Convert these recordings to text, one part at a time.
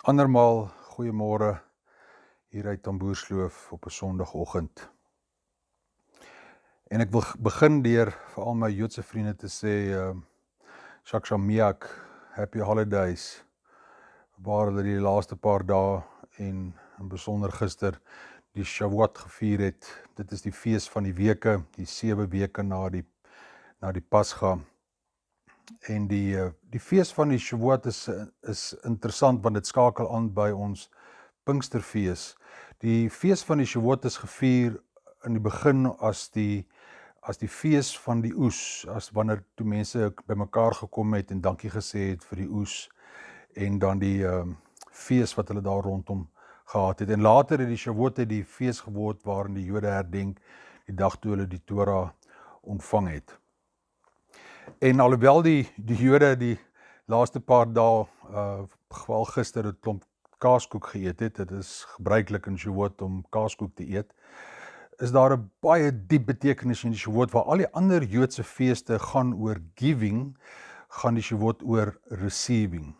Andermaal goeiemôre hier uit Tamboersloof op 'n Sondagoggend. En ek wil begin deur vir al my Joodse vriende te sê, Shak Shamiak, Happy Holidays, waar hulle die laaste paar dae en in besonder gister die Shavuot gevier het. Dit is die fees van die weke, die 7 weke na die Pasga. En die fees van die Shavuot is interessant want dit skakel aan by ons Pinksterfees. Die fees van die Shavuot is gevier in die begin as die fees van die oes, as wanneer toe mense bymekaar gekom het en dankie gesê het vir die oes, en dan die fees wat hulle daar rondom gehad het. En later het die Shavuot die fees geword waarin die Jode herdenk die dag toe hulle die Torah ontvang het. En alhoewel die Jode die laaste paar dae, veral gister, 'n klomp kaaskoek geëet het, dit is gebruiklik in Shavuot om kaaskoek te eet, is daar 'n baie diep betekenis in die Shavuot, waar al die ander Joodse feeste gaan oor giving, gaan die Shavuot oor receiving.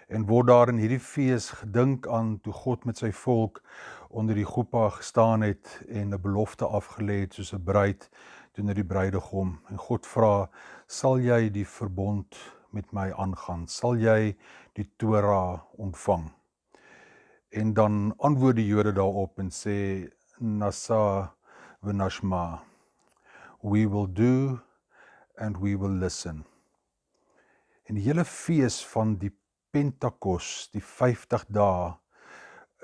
En word daar in hierdie fees gedink aan toe God met sy volk onder die chuppah gestaan het en 'n belofte afgelê het soos 'n bruid teenoor die bruidegom. En God vra, sal jy die verbond met my aangaan? Sal jy die Torah ontvang? En dan antwoord die Jode daarop en sê, Nasa v'nashma, we will do and we will listen. En die hele fees van die Pentakos, die 50 dae,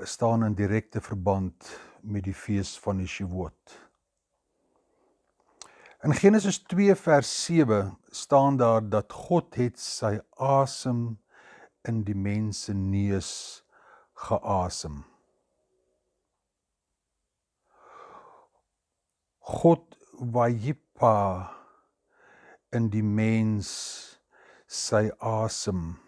staan in direkte verband met die fees van die Shavuot. In Genesis 2 vers 7 staan daar dat God het sy asem in die mens se neus geasem. God wajipa in die mens sy asem.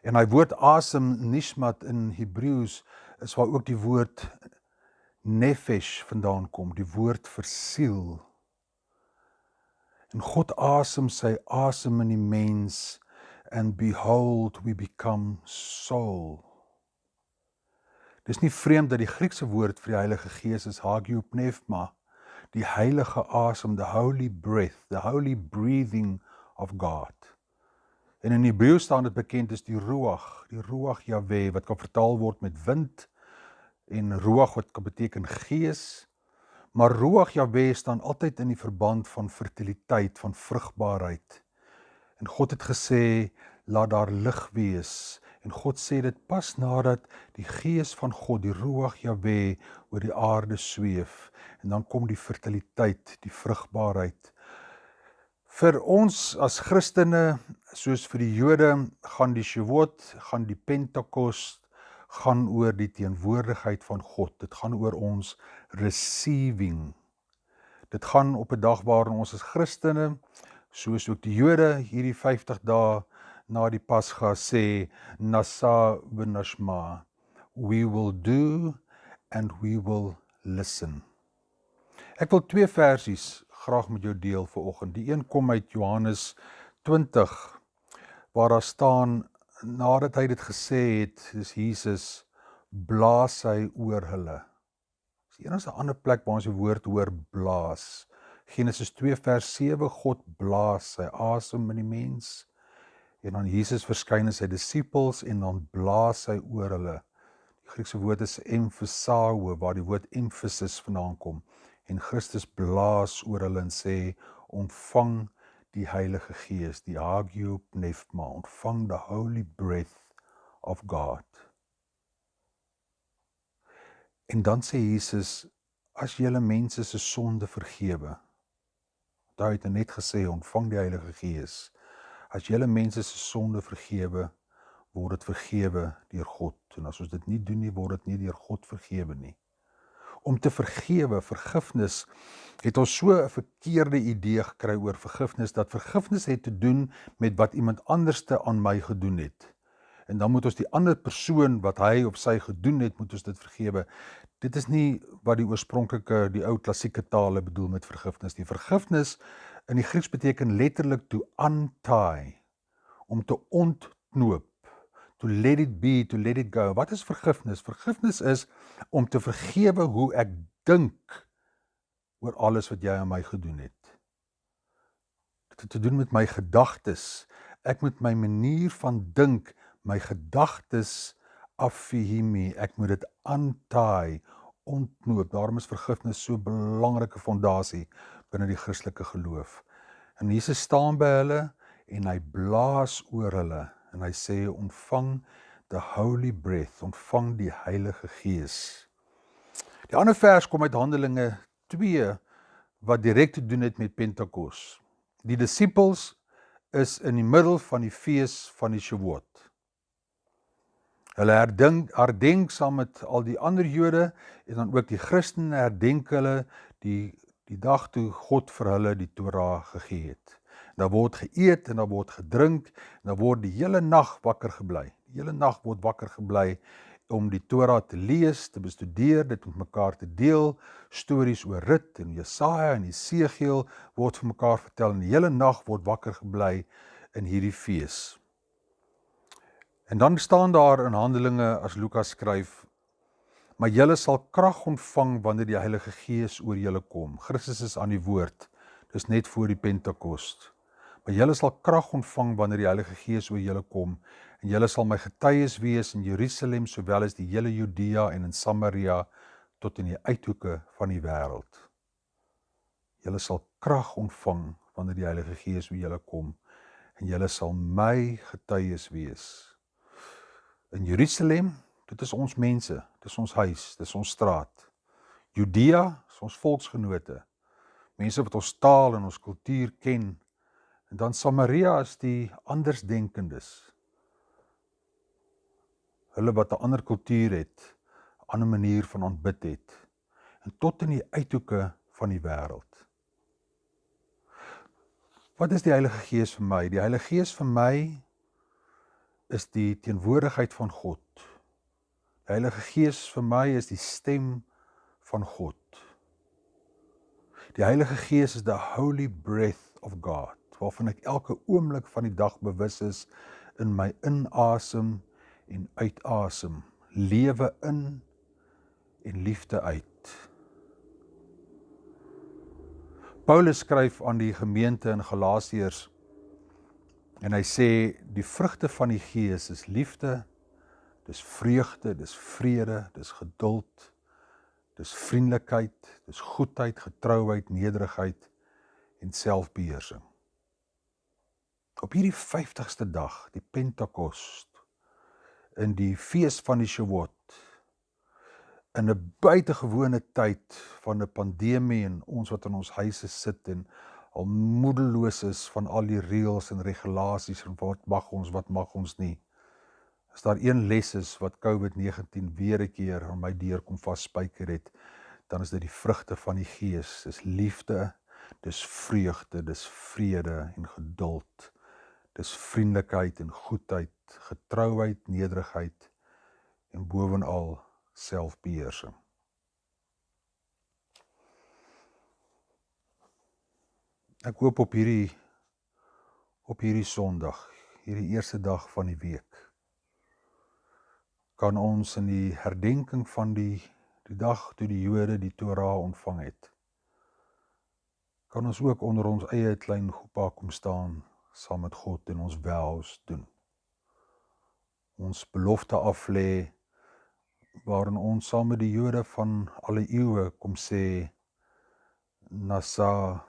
En hy woord asem, nishmat in Hebreëus, is waar ook die woord nefesh vandaan kom, die woord vir siel. En God asem sy asem in die mens, and behold, we become soul. Dis nie vreemd dat die Griekse woord vir die Heilige Gees is hagiopneuma, die heilige asem, the holy breath, the holy breathing of God. En in Hebreëus staan dit bekend as die Ruach Yahweh, wat kan vertaal word met wind, en Ruach wat kan beteken gees, maar Ruach Yahweh staan altyd in die verband van fertiliteit, van vrugbaarheid. En God het gesê, laat daar lig wees, en God sê dit pas nadat die gees van God, die Ruach Yahweh, oor die aarde sweef, en dan kom die fertiliteit, die vrugbaarheid. Vir ons as Christene, soos vir die Jode, gaan die Shavuot, gaan die Pentakos, gaan oor die teenwoordigheid van God. Dit gaan oor ons receiving. Dit gaan op 'n dag waarin ons as Christene, soos ook die Jode, hierdie 50 dae na die Pasga sê, Nasa v'nashma, we will do and we will listen. Ek wil 2 versies graag met jou deel vanoggend. Die een kom uit Johannes 20, waar daar staan, nadat hy dit gesê het, is Jesus, blaas hy oor hulle. Dis die enigste ander plek waar ons die woord hoor blaas. Genesis 2 vers 7, God blaas sy asem in die mens, en dan Jesus verskyn aan sy disippels, en dan blaas hy oor hulle. Die Griekse woord is emphasao, waar die woord emphasis vandaan kom, en Christus blaas oor hulle en sê, ontvang die Heilige Gees, die hagiopneuma, ontvang the holy breath of God. En dan sê Jesus, as julle mense se sonde vergewe, daar het hy net gesê, ontvang die Heilige Gees, as julle mense se sonde vergewe, word dit vergewe deur God, en as ons dit nie doen nie, word dit nie deur God vergewe nie. Om te vergewe, vergifnis, het ons so 'n verkeerde idee gekry oor vergifnis, dat vergifnis het te doen met wat iemand anderste aan my gedoen het. En dan moet ons die ander persoon wat hy of sy gedoen het, moet ons dit vergewe. Dit is nie wat die oorspronklike, die ou klassieke tale bedoel met vergifnis nie. Vergifnis in die Grieks beteken letterlik to untie, om te ontknoop, to let it be, to let it go. Wat is vergifnis? Vergifnis is om te vergewe hoe ek dink oor alles wat jy aan my gedoen het. Dit het te doen met my gedagtes. Ek moet my manier van dink, my gedagtes afhimi, ek moet dit untie, ontknoop. Daarom is vergifnis so 'n belangrike fondasie binne die Christelike geloof. En Jesus staan by hulle en hy blaas oor hulle en hy sê ontvang the Holy Breath, ontvang die Heilige Gees. Die ander vers kom uit Handelinge 2 wat direk te doen het met Pentekos. Die disippels is in die middel van die fees van die Shavuot. Hulle herdenk saam met al die ander Jode en dan ook die Christene herdenk hulle die dag toe God vir hulle die Torah gegee het. Daar word geëet en daar word gedrink en daar word die hele nag wakker gebly. Die hele nag word wakker gebly om die Torah te lees, te bestudeer, dit met mekaar te deel. Stories oor Rut en Jesaja en Esegiel word vir mekaar vertel en die hele nag word wakker gebly in hierdie fees. En dan staan daar in Handelinge as Lukas skryf, maar julle sal krag ontvang wanneer die Heilige Gees oor julle kom. Christus is aan die woord, dis net voor die Pentekost. Maar julle sal krag ontvang wanneer die Heilige Gees oor julle kom, en julle sal my getuies wees in Jerusalem, sowel as die hele Judea en in Samaria, tot in die uithoeke van die wêreld. Julle sal krag ontvang wanneer die Heilige Gees oor julle kom, en julle sal my getuies wees. In Jerusalem, dit is ons mense, dit is ons huis, dit is ons straat. Judea is ons volksgenote, mense wat ons taal en ons kultuur ken. En dan Samaria is die andersdenkendes. Hulle wat 'n ander kultuur het, 'n ander manier van aanbid het. En tot in die uithoeke van die wêreld. Wat is die Heilige Gees vir my? Die Heilige Gees vir my is die teenwoordigheid van God. Die Heilige Gees vir my is die stem van God. Die Heilige Gees is the Holy Breath of God, waarvan ek elke oomblik van die dag bewus is in my inasem en uitasem, lewe in en liefde uit. Paulus skryf aan die gemeente in Galasiërs en hy sê die vrugte van die Gees is liefde, dis vreugde, dis vrede, dis geduld, dis vriendelikheid, dis goedheid, getrouheid, nederigheid en selfbeheersing. Op hierdie 50ste dag, die Pentekost, in die fees van die Shavuot, in 'n buitengewone tyd van 'n pandemie en ons wat in ons huise sit en al moedeloos is van al die reëls en regulasies en wat mag ons nie. As daar een les is wat COVID-19 weer 'n keer aan my deur kom vasspyker het, dan is dit die vrugte van die Gees. Dis liefde, dis vreugde, dis vrede en geduld. Dis vriendelikheid en goedheid, getrouheid, nederigheid en bovenal selfbeheersing. Ek hoop op hierdie Sondag, hierdie eerste dag van die week, kan ons in die herdenking van die dag toe die Jode die Torah ontvang het, kan ons ook onder ons eie klein groepa kom staan, saam met God en ons vows doen. Ons belofte aflê, waarin ons saam met die Jode van alle eeue kom sê, Nasa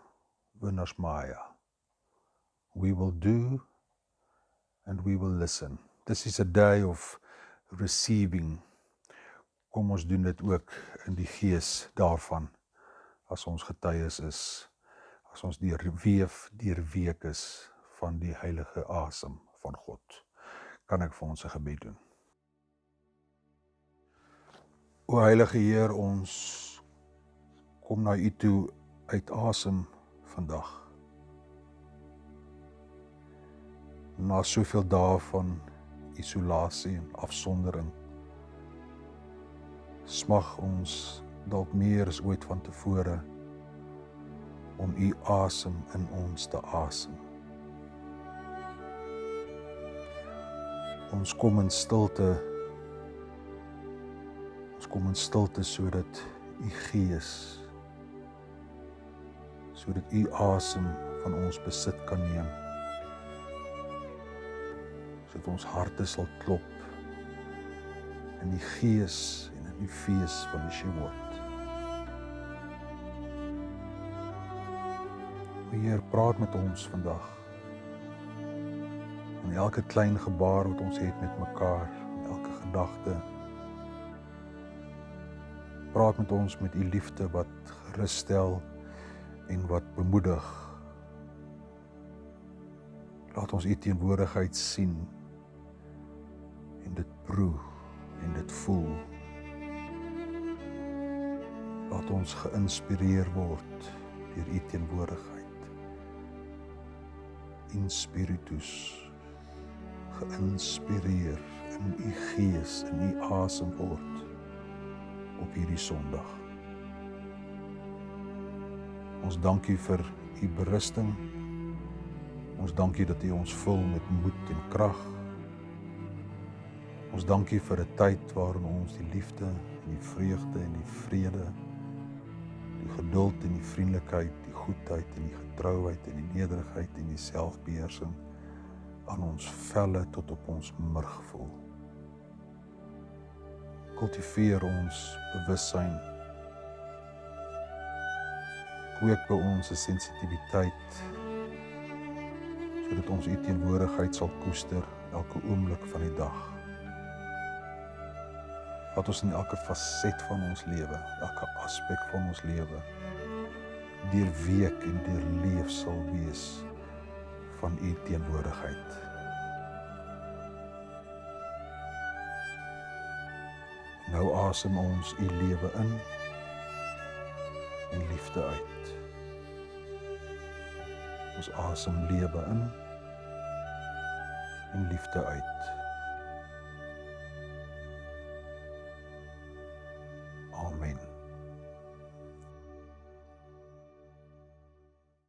v'nashmaya. We will do and we will listen. This is a day of receiving. Kom ons doen dit ook in die gees daarvan, as ons getuies is, as ons deurweek is van die heilige asem van God. Kan ek vir ons 'n gebed doen? O Heilige Heer, ons kom na U toe uit asem vandag. Na soveel dae van isolasie en afsondering, smag ons dalk meer as ooit van tevore om U asem in ons te asem. Ons kom in stilte. Ons kom in stilte sodat U Gees, sodat U asem van ons besit kan neem. Sodat ons harte sal klop in die Gees en in die fees van die Shavuot. Heer, praat met ons vandag. In elke klein gebaar wat ons het met mekaar, in elke gedagte. Praat met ons met U liefde wat gerus stel en wat bemoedig. Laat ons U teenwoordigheid sien en dit proe en dit voel. Laat ons geïnspireer word deur U teenwoordigheid. In spiritus, geïnspireer in U Gees, in U asem word op hierdie Sondag. Ons dank U vir U berusting. Ons dank U dat U ons vul met moed en krag. Ons dank U vir 'n tyd waarin ons die liefde en die vreugde en die vrede, die geduld en die vriendelikheid, die goedheid en die getrouheid en die nederigheid en die selfbeheersing aan ons velle tot op ons murg voel. Kultiveer ons bewussyn. Kweek by ons 'n sensitiwiteit, sodat ons U teenwoordigheid sal koester elke oomblik van die dag. Laat ons in elke faset van ons lewe, elke aspek van ons lewe, deurweek en deurleef sal wees van U teenwoordigheid. Nou asem ons U lewe in en liefde uit. Ons asem lewe in en liefde uit.